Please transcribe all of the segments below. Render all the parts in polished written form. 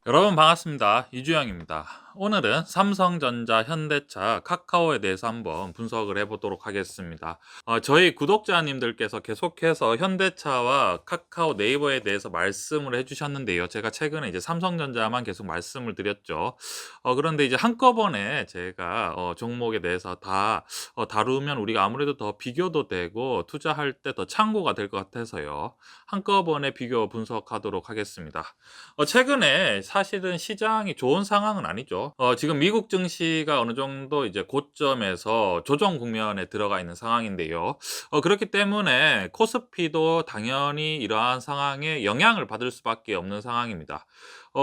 여러분 반갑습니다. 이주영입니다. 오늘은 삼성전자, 현대차, 카카오에 대해서 한번 분석을 해보도록 하겠습니다. 저희 구독자님들께서 계속해서 현대차와 카카오, 네이버에 대해서 말씀을 해주셨는데요. 제가 최근에 이제 삼성전자만 계속 말씀을 드렸죠. 그런데 이제 한꺼번에 제가 종목에 대해서 다 다루면 우리가 아무래도 더 비교도 되고 투자할 때 더 참고가 될 것 같아서요. 한꺼번에 비교 분석하도록 하겠습니다. 최근에 사실은 시장이 좋은 상황은 아니죠. 지금 미국 증시가 어느 정도 이제 고점에서 조정 국면에 들어가 있는 상황인데요. 그렇기 때문에 코스피도 당연히 이러한 상황에 영향을 받을 수밖에 없는 상황입니다.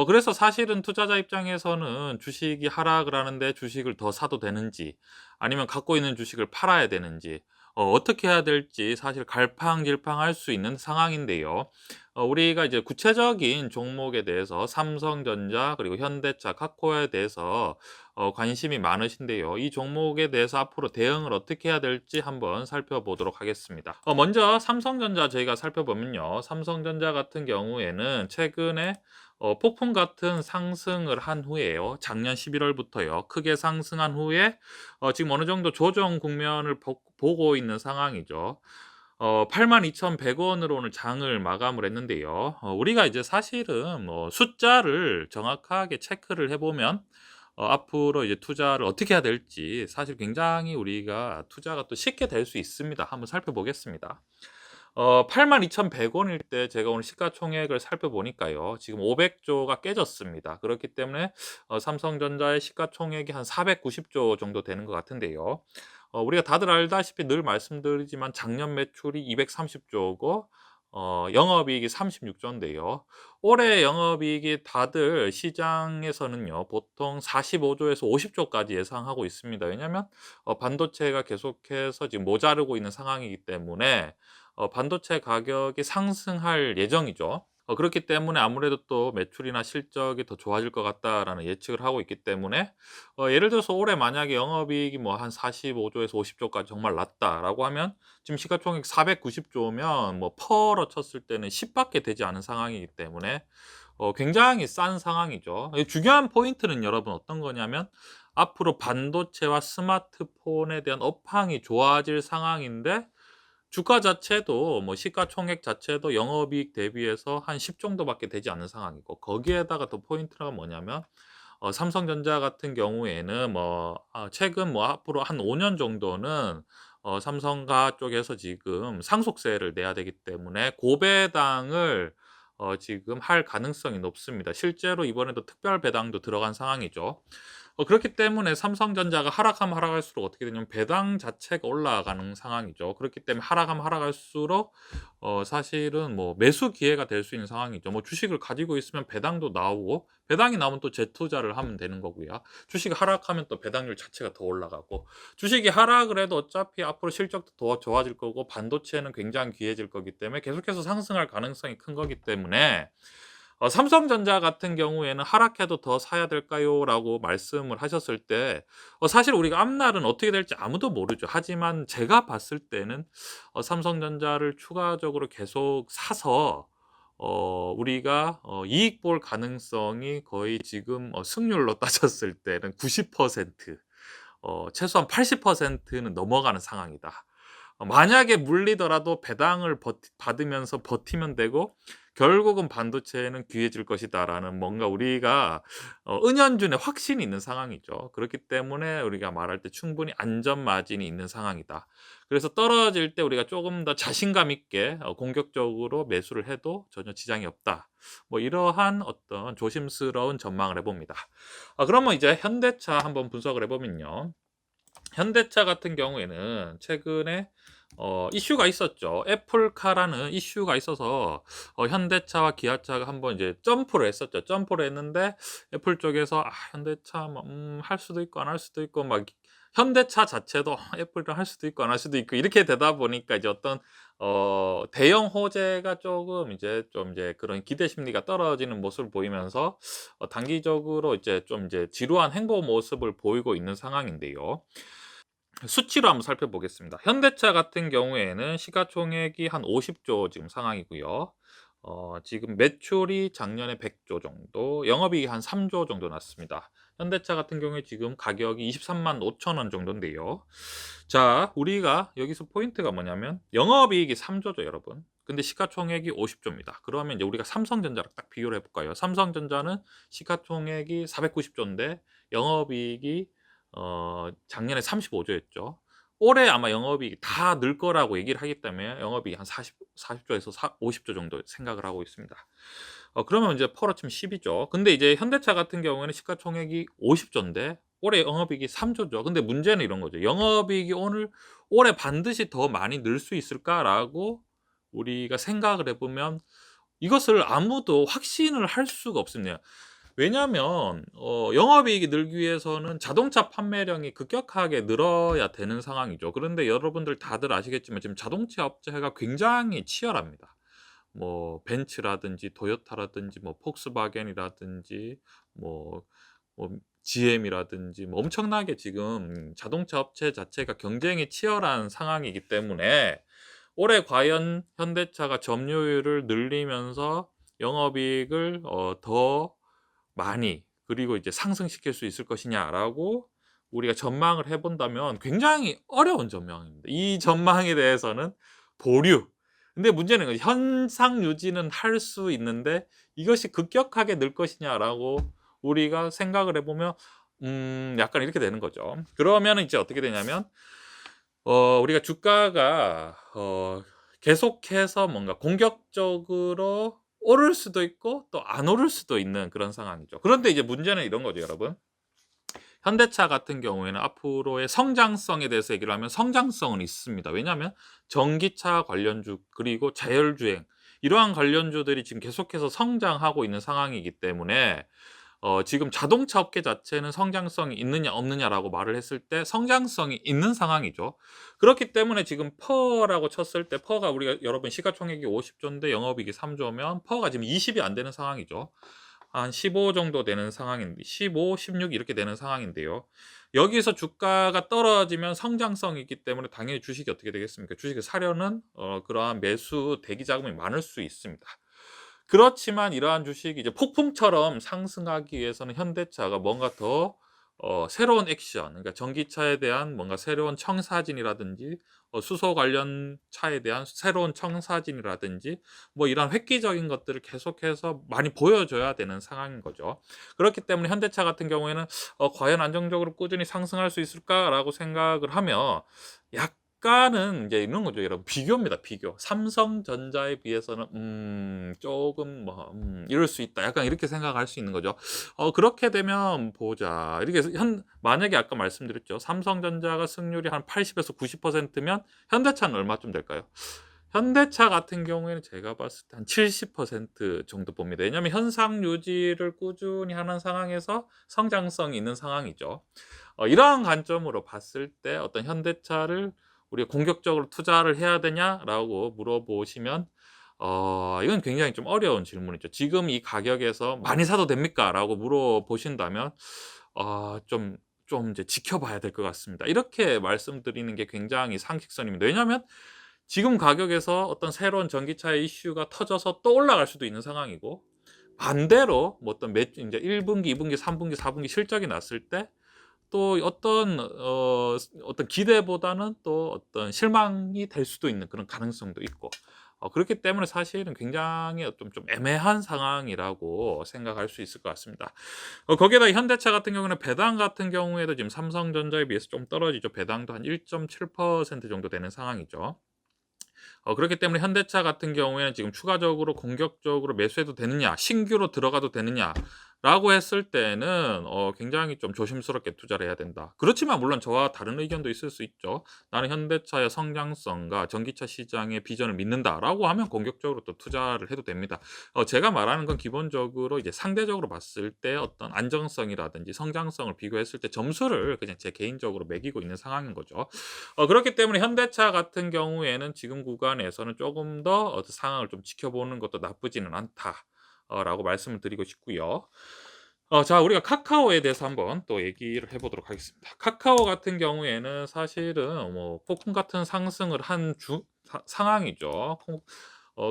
그래서 사실은 투자자 입장에서는 주식이 하락을 하는데 주식을 더 사도 되는지 아니면 갖고 있는 주식을 팔아야 되는지 어떻게 해야 될지 사실 갈팡질팡할 수 있는 상황인데요. 우리가 이제 구체적인 종목에 대해서 삼성전자 그리고 현대차, 카카오에 대해서 관심이 많으신데요. 이 종목에 대해서 앞으로 대응을 어떻게 해야 될지 한번 살펴보도록 하겠습니다. 먼저 삼성전자 저희가 살펴보면요. 삼성전자 같은 경우에는 최근에 폭풍 같은 상승을 한 후에요. 작년 11월부터요. 크게 상승한 후에 지금 어느 정도 조정 국면을 보고 있는 상황이죠. 82,100 원으로 오늘 장을 마감을 했는데요. 우리가 이제 사실은 뭐 숫자를 정확하게 체크를 해 보면 앞으로 이제 투자를 어떻게 해야 될지 사실 굉장히 우리가 투자가 또 쉽게 될 수 있습니다. 한번 살펴보겠습니다. 82,100 원일 때 제가 오늘 시가총액을 살펴보니까요. 지금 500조가 깨졌습니다. 그렇기 때문에 삼성전자의 시가총액이 한 490조 정도 되는 것 같은데요. 우리가 다들 알다시피 늘 말씀드리지만 작년 매출이 230조고 영업이익이 36조인데요. 올해 영업이익이 다들 시장에서는요. 보통 45조에서 50조까지 예상하고 있습니다. 왜냐하면 반도체가 계속해서 지금 모자르고 있는 상황이기 때문에 반도체 가격이 상승할 예정이죠. 그렇기 때문에 아무래도 또 매출이나 실적이 더 좋아질 것 같다라는 예측을 하고 있기 때문에 예를 들어서 올해 만약에 영업이익이 뭐 한 45조에서 50조까지 정말 났다라고 하면 지금 시가총액 490조면 뭐 퍼로 쳤을 때는 10 밖에 되지 않은 상황이기 때문에 굉장히 싼 상황이죠. 중요한 포인트는 여러분 어떤 거냐면 앞으로 반도체와 스마트폰에 대한 업황이 좋아질 상황인데 주가 자체도 뭐 시가총액 자체도 영업이익 대비해서 한 10 정도밖에 되지 않는 상황이고 거기에다가 더 포인트가 뭐냐면 삼성전자 같은 경우에는 뭐 최근 뭐 앞으로 한 5년 정도는 삼성가 쪽에서 지금 상속세를 내야 되기 때문에 고배당을 지금 할 가능성이 높습니다. 실제로 이번에도 특별 배당도 들어간 상황이죠. 그렇기 때문에 삼성전자가 하락하면 하락할수록 어떻게 되냐면 배당 자체가 올라가는 상황이죠. 그렇기 때문에 하락하면 하락할수록 사실은 뭐 매수 기회가 될 수 있는 상황이죠. 뭐 주식을 가지고 있으면 배당도 나오고 배당이 나오면 또 재투자를 하면 되는 거고요. 주식이 하락하면 또 배당률 자체가 더 올라가고 주식이 하락을 해도 어차피 앞으로 실적도 더 좋아질 거고 반도체는 굉장히 귀해질 거기 때문에 계속해서 상승할 가능성이 큰 거기 때문에 삼성전자 같은 경우에는 "하락해도 더 사야 될까요?"라고 말씀을 하셨을 때 사실 우리가 앞날은 어떻게 될지 아무도 모르죠. 하지만 제가 봤을 때는 삼성전자를 추가적으로 계속 사서 우리가 이익 볼 가능성이 거의 지금 승률로 따졌을 때는 90%, 최소한 80%는 넘어가는 상황이다. 만약에 물리더라도 배당을 받으면서 버티면 되고 결국은 반도체는 귀해질 것이다라는 뭔가 우리가 은연중에 확신이 있는 상황이죠. 그렇기 때문에 우리가 말할 때 충분히 안전 마진이 있는 상황이다. 그래서 떨어질 때 우리가 조금 더 자신감 있게 공격적으로 매수를 해도 전혀 지장이 없다. 뭐 이러한 어떤 조심스러운 전망을 해 봅니다. 그러면 이제 현대차 한번 분석을 해 보면요. 현대차 같은 경우에는 최근에 이슈가 있었죠. 애플카라는 이슈가 있어서 현대차와 기아차가 한번 이제 점프를 했었죠. 점프를 했는데 애플 쪽에서 현대차 뭐 할 수도 있고 안 할 수도 있고 막 현대차 자체도 애플이랑 할 수도 있고 안 할 수도 있고 이렇게 되다 보니까 이제 어떤 대형 호재가 쪼금 이제 좀 이제 그런 기대 심리가 떨어지는 모습을 보이면서 단기적으로 이제 좀 이제 지루한 행보 모습을 보이고 있는 상황인데요. 수치로 한번 살펴보겠습니다. 현대차 같은 경우에는 시가총액이 한 50조 지금 상황이고요. 지금 매출이 작년에 100조 정도, 영업이익이 한 3조 정도 났습니다. 현대차 같은 경우에 지금 가격이 23만 5천 원 정도인데요. 자, 우리가 여기서 포인트가 뭐냐면 영업이익이 3조죠, 여러분. 근데 시가총액이 50조입니다. 그러면 이제 우리가 삼성전자랑 딱 비교를 해볼까요? 삼성전자는 시가총액이 490조인데 영업이익이 작년에 35조였죠. 올해 아마 영업이익이 다 늘 거라고 얘기를 하기 때문에 영업이익이 한 40조에서 50조 정도 생각을 하고 있습니다. 그러면 이제 퍼로 치면 10이죠. 근데 이제 현대차 같은 경우에는 시가총액이 50조인데 올해 영업이익이 3조죠. 근데 문제는 이런 거죠. 영업이익이 올해 반드시 더 많이 늘 수 있을까라고 우리가 생각을 해보면 이것을 아무도 확신을 할 수가 없습니다. 왜냐하면 영업이익이 늘기 위해서는 자동차 판매량이 급격하게 늘어야 되는 상황이죠. 그런데 여러분들 다들 아시겠지만 지금 자동차 업체가 굉장히 치열합니다. 뭐 벤츠라든지 토요타라든지 뭐 폭스바겐이라든지 뭐 GM이라든지 뭐 엄청나게 지금 자동차 업체 자체가 경쟁이 치열한 상황이기 때문에 올해 과연 현대차가 점유율을 늘리면서 영업이익을 더 많이 그리고 이제 상승시킬 수 있을 것이냐라고 우리가 전망을 해 본다면 굉장히 어려운 전망입니다. 이 전망에 대해서는 보류. 근데 문제는 현상 유지는 할 수 있는데 이것이 급격하게 늘 것이냐라고 우리가 생각을 해 보면 약간 이렇게 되는 거죠. 그러면은 이제 어떻게 되냐면 우리가 주가가 계속해서 뭔가 공격적으로 오를 수도 있고 또 안 오를 수도 있는 그런 상황이죠. 그런데 이제 문제는 이런 거죠, 여러분. 현대차 같은 경우에는 앞으로의 성장성에 대해서 얘기를 하면 성장성은 있습니다. 왜냐하면 전기차 관련주 그리고 자율주행 이러한 관련주들이 지금 계속해서 성장하고 있는 상황이기 때문에 지금 자동차 업계 자체는 성장성이 있느냐 없느냐라고 말을 했을 때 성장성이 있는 상황이죠. 그렇기 때문에 지금 퍼라고 쳤을 때 퍼가 우리가 여러분 시가총액이 50조인데 영업이익이 3조면 퍼가 지금 20이 안 되는 상황이죠. 한 15 정도 되는 상황인데 15, 16 이렇게 되는 상황인데요. 여기서 주가가 떨어지면 성장성이 있기 때문에 당연히 주식이 어떻게 되겠습니까? 주식을 사려는 그러한 매수 대기 자금이 많을 수 있습니다. 그렇지만 이러한 주식이 이제 폭풍처럼 상승하기 위해서는 현대차가 뭔가 더 새로운 액션, 그러니까 전기차에 대한 뭔가 새로운 청사진이라든지 수소 관련 차에 대한 새로운 청사진이라든지 뭐 이런 획기적인 것들을 계속해서 많이 보여줘야 되는 상황인 거죠. 그렇기 때문에 현대차 같은 경우에는 과연 안정적으로 꾸준히 상승할 수 있을까라고 생각을 하며 약간은 이제 이런 거죠, 여러분. 비교입니다, 비교. 삼성전자에 비해서는 조금 뭐 이럴 수 있다. 약간 이렇게 생각할 수 있는 거죠. 그렇게 되면 보자. 이렇게 해서 만약에 아까 말씀드렸죠. 삼성전자가 승률이 한 80에서 90%면 현대차는 얼마쯤 될까요? 현대차 같은 경우에는 제가 봤을 때 한 70% 정도 봅니다. 왜냐하면 현상 유지를 꾸준히 하는 상황에서 성장성이 있는 상황이죠. 이러한 관점으로 봤을 때 어떤 현대차를 우리가 공격적으로 투자를 해야 되냐라고 물어보시면 이건 굉장히 좀 어려운 질문이죠. 지금 이 가격에서 많이 사도 됩니까?라고 물어보신다면 좀 이제 지켜봐야 될 것 같습니다. 이렇게 말씀드리는 게 굉장히 상식선입니다. 왜냐하면 지금 가격에서 어떤 새로운 전기차의 이슈가 터져서 또 올라갈 수도 있는 상황이고 반대로 뭐 어떤 이제 1분기, 2분기, 3분기, 4분기 실적이 났을 때 또 어떤 기대보다는 또 어떤 실망이 될 수도 있는 그런 가능성도 있고 그렇기 때문에 사실은 굉장히 좀 애매한 상황이라고 생각할 수 있을 것 같습니다. 거기에다 현대차 같은 경우는 배당 같은 경우에도 지금 삼성전자에 비해서 좀 떨어지죠. 배당도 한 1.7% 정도 되는 상황이죠. 그렇기 때문에 현대차 같은 경우에는 지금 추가적으로 공격적으로 매수해도 되느냐, 신규로 들어가도 되느냐라고 했을 때는 굉장히 좀 조심스럽게 투자를 해야 된다. 그렇지만 물론 저와 다른 의견도 있을 수 있죠. 나는 현대차의 성장성과 전기차 시장의 비전을 믿는다라고 하면 공격적으로 또 투자를 해도 됩니다. 제가 말하는 건 기본적으로 이제 상대적으로 봤을 때 어떤 안정성이라든지 성장성을 비교했을 때 점수를 그냥 제 개인적으로 매기고 있는 상황인 거죠. 그렇기 때문에 현대차 같은 경우에는 지금 구간에서는 조금 더 상황을 좀 지켜보는 것도 나쁘지는 않다. 라고 말씀을 드리고 싶고요. 자, 우리가 카카오에 대해서 한번 또 얘기를 해 보도록 하겠습니다. 카카오 같은 경우에는 사실은 뭐 폭풍 같은 상승을 한 상황이죠.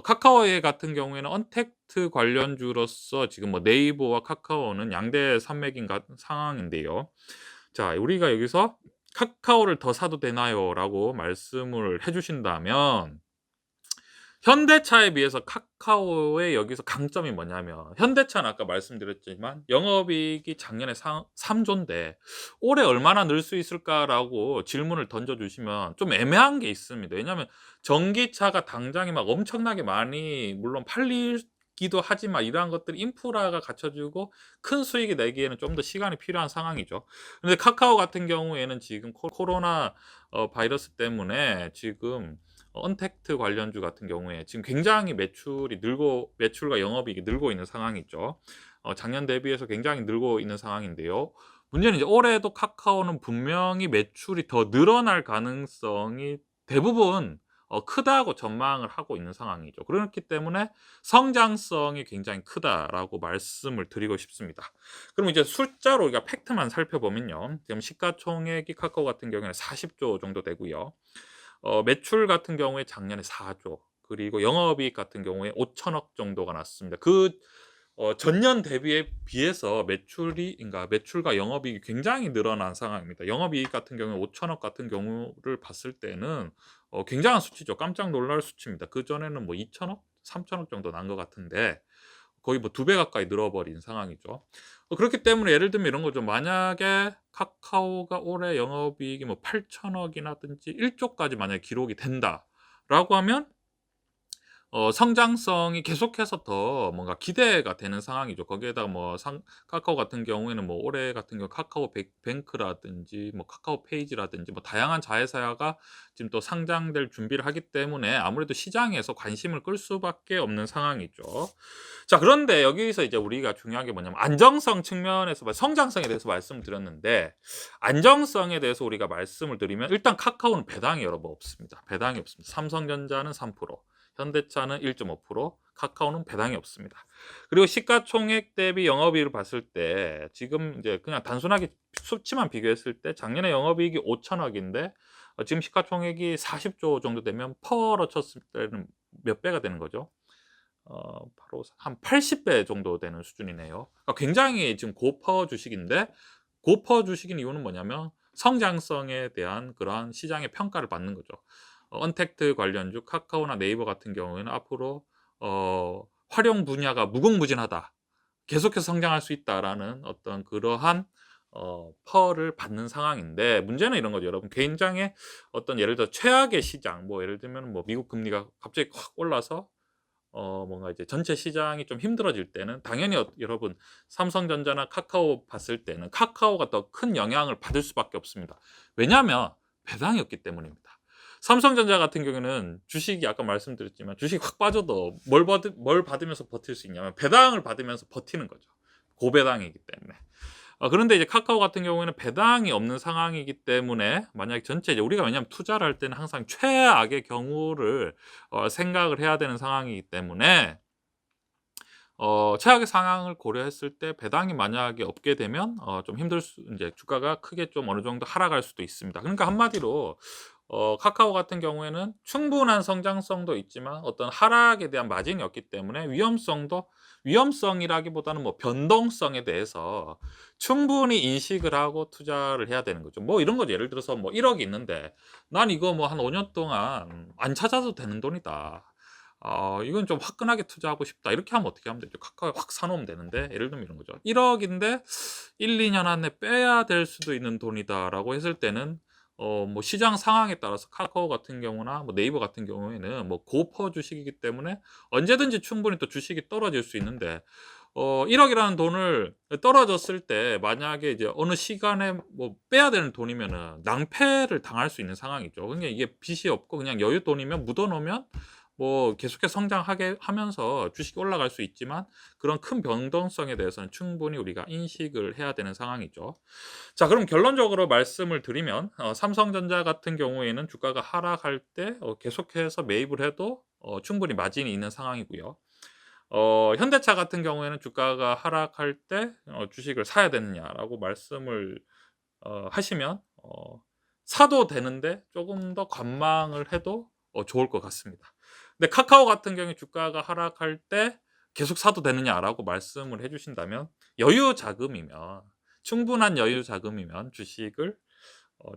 카카오의 같은 경우에는 언택트 관련주로서 지금 뭐 네이버와 카카오는 양대 산맥인 상황인데요. 자, 우리가 여기서 "카카오를 더 사도 되나요?"라고 말씀을 해 주신다면, 현대차에 비해서 카카오의 여기서 강점이 뭐냐면, 현대차는 아까 말씀드렸지만 영업이익이 작년에 3조인데 올해 얼마나 늘 수 있을까라고 질문을 던져 주시면 좀 애매한 게 있습니다. 왜냐하면 전기차가 당장에 막 엄청나게 많이 물론 팔리기도 하지만, 이러한 것들이 인프라가 갖춰지고 큰 수익이 내기에는 좀 더 시간이 필요한 상황이죠. 근데 카카오 같은 경우에는 지금 코로나 바이러스 때문에 지금 언택트 관련주 같은 경우에 지금 굉장히 매출과 영업이익이 늘고 있는 상황이죠. 작년 대비해서 굉장히 늘고 있는 상황인데요. 문제는 이제 올해도 카카오는 분명히 매출이 더 늘어날 가능성이 대부분 크다고 전망을 하고 있는 상황이죠. 그렇기 때문에 성장성이 굉장히 크다라고 말씀을 드리고 싶습니다. 그럼 이제 숫자로 우리가 팩트만 살펴보면요. 지금 시가총액이 카카오 같은 경우에는 40조 정도 되고요. 매출 같은 경우에 작년에 4조, 그리고 영업이익 같은 경우에 5천억 정도가 났습니다. 전년 대비에 비해서 매출과 영업이익이 굉장히 늘어난 상황입니다. 영업이익 같은 경우에 5천억 같은 경우를 봤을 때는 굉장한 수치죠. 깜짝 놀랄 수치입니다. 그전에는 뭐 2천억, 3천억 정도 난 것 같은데 거의 뭐 2배 가까이 늘어버린 상황이죠. 그렇기 때문에 예를 들면 이런 거죠. 만약에 카카오가 올해 영업이익이 뭐 8천억이라든지 1조까지 만약에 기록이 된다라고 하면 성장성이 계속해서 더 뭔가 기대가 되는 상황이죠. 거기에다가 뭐 카카오 같은 경우에는 뭐 올해 같은 경우 카카오 뱅크라든지 뭐 카카오 페이지라든지 뭐 다양한 자회사가 지금 또 상장될 준비를 하기 때문에 아무래도 시장에서 관심을 끌 수밖에 없는 상황이죠. 자, 그런데 여기서 이제 우리가 중요한 게 뭐냐면 안정성 측면에서 성장성에 대해서 말씀을 드렸는데, 안정성에 대해서 우리가 말씀을 드리면 일단 카카오는 배당이 여러분 없습니다. 배당이 없습니다. 삼성전자는 3%, 현대차는 1.5%, 카카오는 배당이 없습니다. 그리고 시가총액 대비 영업이익을 봤을 때 지금 이제 그냥 단순하게 수치만 비교했을 때 작년에 영업이익이 5천억인데 지금 시가총액이 40조 정도 되면 퍼로 쳤을 때는 몇 배가 되는 거죠? 바로 한 80배 정도 되는 수준이네요. 그러니까 굉장히 지금 고퍼 주식인데, 고퍼 주식인 이유는 뭐냐면 성장성에 대한 그러한 시장의 평가를 받는 거죠. 언택트 관련주 카카오나 네이버 같은 경우에는 앞으로 활용 분야가 무궁무진하다, 계속해서 성장할 수 있다라는 어떤 그러한 퍼를 받는 상황인데, 문제는 이런 거죠. 여러분 굉장히 어떤 예를 들어 최악의 시장, 뭐 예를 들면 뭐 미국 금리가 갑자기 확 올라서 뭔가 이제 전체 시장이 좀 힘들어질 때는 당연히 여러분 삼성전자나 카카오 봤을 때는 카카오가 더 큰 영향을 받을 수밖에 없습니다. 왜냐하면 배당이 없기 때문입니다. 삼성전자 같은 경우에는 주식이 아까 말씀드렸지만 주식이 확 빠져도 뭘 받으면서 버틸 수 있냐면 배당을 받으면서 버티는 거죠. 고배당이기 때문에. 그런데 이제 카카오 같은 경우에는 배당이 없는 상황이기 때문에 만약에 전체 이제 우리가 왜냐하면 투자를 할 때는 항상 최악의 경우를 생각을 해야 되는 상황이기 때문에 최악의 상황을 고려했을 때 배당이 만약에 없게 되면 좀 힘들 수 인제 주가가 크게 좀 어느 정도 하락할 수도 있습니다. 그러니까 한마디로 카카오 같은 경우에는 충분한 성장성도 있지만 어떤 하락에 대한 마진이 없기 때문에 위험성이라기보다는 뭐 변동성에 대해서 충분히 인식을 하고 투자를 해야 되는 거죠. 뭐 이런 거죠. 예를 들어서 뭐 1억 있는데 '난 이거 뭐 한 5년 동안 안 찾아도 되는 돈이다. 이건 좀 화끈하게 투자하고 싶다.' 이렇게 하면 어떻게 하면 되죠? 카카오에 확 사 놓으면 되는데, 예를 들면 이런 거죠. '1억 인데 1-2년 안에 빼야 될 수도 있는 돈이다.'라고 했을 때는 뭐 시장 상황에 따라서 카카오 같은 경우나 뭐 네이버 같은 경우에는 뭐 고퍼 주식이기 때문에 언제든지 충분히 또 주식이 떨어질 수 있는데, 1억 이라는 돈을 떨어졌을 때 만약에 이제 어느 시간에 뭐 빼야 되는 돈이면은 낭패를 당할 수 있는 상황이죠. 그러니까 이게 빚이 없고 그냥 여윳돈이면 묻어 놓으면 뭐 계속해서 성장하게 하면서 주식이 올라갈 수 있지만, 그런 큰 변동성에 대해서는 충분히 우리가 인식을 해야 되는 상황이죠. 자, 그럼 결론적으로 말씀을 드리면 삼성전자 같은 경우에는 주가가 하락할 때 계속해서 매입을 해도 충분히 마진이 있는 상황이고요. 현대차 같은 경우에는 주가가 하락할 때 주식을 사야 되느냐라고 말씀을 하시면 사도 되는데 조금 더 관망을 해도 좋을 것 같습니다. 근데 카카오 같은 경우에 주가가 하락할 때 "계속 사도 되느냐?"라고 말씀을 해 주신다면 여유 자금이면 충분한 여유 자금이면 주식을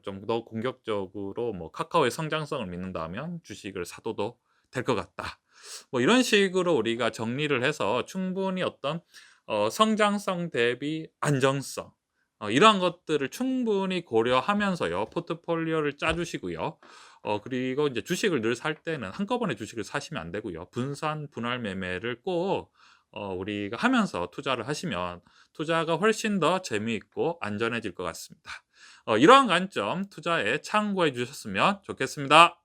좀 더 공격적으로 뭐 카카오의 성장성을 믿는다면 "주식을 사둬도 될 것 같다." 뭐 이런 식으로 우리가 정리를 해서 충분히 어떤 성장성 대비 안정성 이러한 것들을 충분히 고려하면서요 포트폴리오를 짜 주시고요. 그리고 이제 주식을 늘 살 때는 한꺼번에 주식을 사시면 안 되고요. 분산 분할 매매를 꼭 우리가 하면서 투자를 하시면 투자가 훨씬 더 재미있고 안전해질 것 같습니다. 이러한 관점 투자에 참고해 주셨으면 좋겠습니다.